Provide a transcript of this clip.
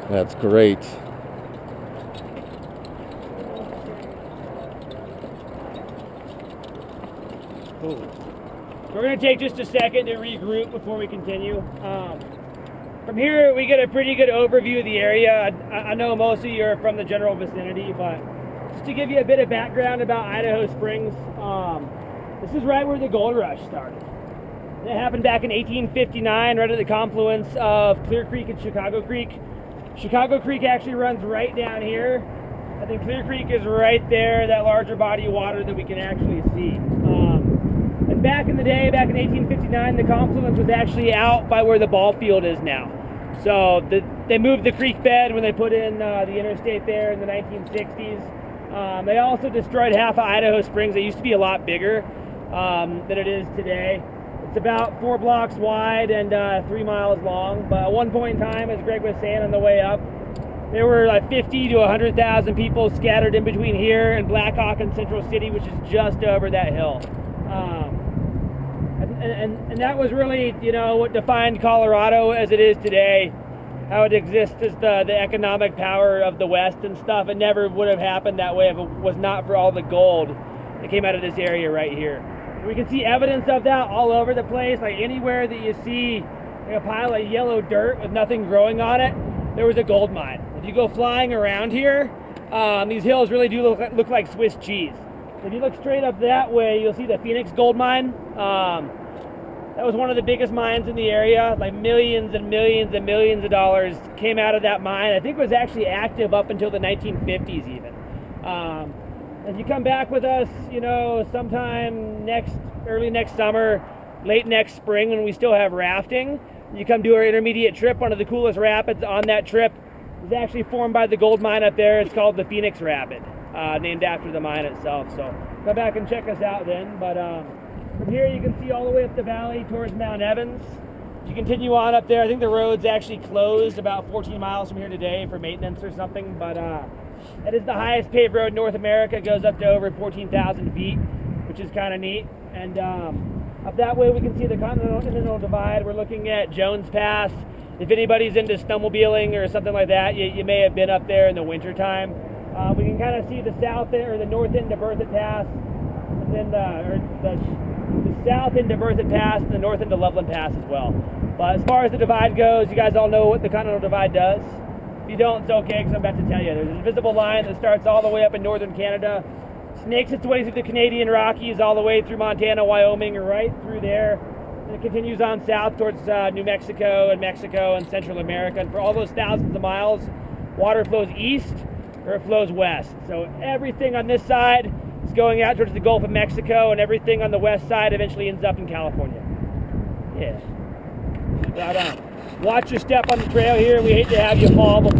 That's great. Cool. We're going to take just a second to regroup before we continue. From here, we get a pretty good overview of the area. I know most of you are from the general vicinity, but just to give you a bit of background about Idaho Springs, this is right where the gold rush started. It happened back in 1859, right at the confluence of Clear Creek and Chicago Creek. Chicago Creek actually runs right down here. I think Clear Creek is right there, that larger body of water that we can actually see. And back in the day, back in 1859, the confluence was actually out by where the ball field is now. So they moved the creek bed when they put in the interstate there in the 1960s. They also destroyed half of Idaho Springs. It used to be a lot bigger than it is today. It's about 4 blocks wide and 3 miles long. But at one point in time, as Greg was saying on the way up, there were like 50 to 100,000 people scattered in between here and Blackhawk and Central City, which is just over that hill. And that was really, you know, what defined Colorado as it is today, how it exists as the economic power of the West and stuff. It never would have happened that way if it was not for all the gold that came out of this area right here. We can see evidence of that all over the place. Like anywhere that you see like a pile of yellow dirt with nothing growing on it, there was a gold mine. If you go flying around here, these hills really do look like Swiss cheese. If you look straight up that way, you'll see the Phoenix gold mine. That was one of the biggest mines in the area. Like millions and millions and millions of dollars came out of that mine. I think it was actually active up until the 1950s even. If you come back with us, you know, sometime early next summer, late next spring when we still have rafting, you come do our intermediate trip. One of the coolest rapids on that trip is actually formed by the gold mine up there. It's called the Phoenix Rapid, named after the mine itself. So come back and check us out then. But from here you can see all the way up the valley towards Mount Evans. You continue on up there. I think the road's actually closed about 14 miles from here today for maintenance or something. But it is the highest paved road in North America. It goes up to over 14,000 feet, which is kind of neat. And up that way we can see the Continental Divide. We're looking at Jones Pass. If anybody's into snowmobiling or something like that, you may have been up there in the winter time. We can kind of see the south or the north end of Berthoud Pass, and then the south end of Berthoud Pass and the north end of Loveland Pass as well. But as far as the divide goes, you guys all know what the Continental Divide does. If you don't, it's okay, because I'm about to tell you. There's an invisible line that starts all the way up in northern Canada, snakes its way through the Canadian Rockies, all the way through Montana, Wyoming, and right through there. And it continues on south towards New Mexico and Central America. And for all those thousands of miles, water flows east or it flows west. So everything on this side is going out towards the Gulf of Mexico, and everything on the west side eventually ends up in California. Yeah. Right on. Watch your step on the trail here. We hate to have you fall before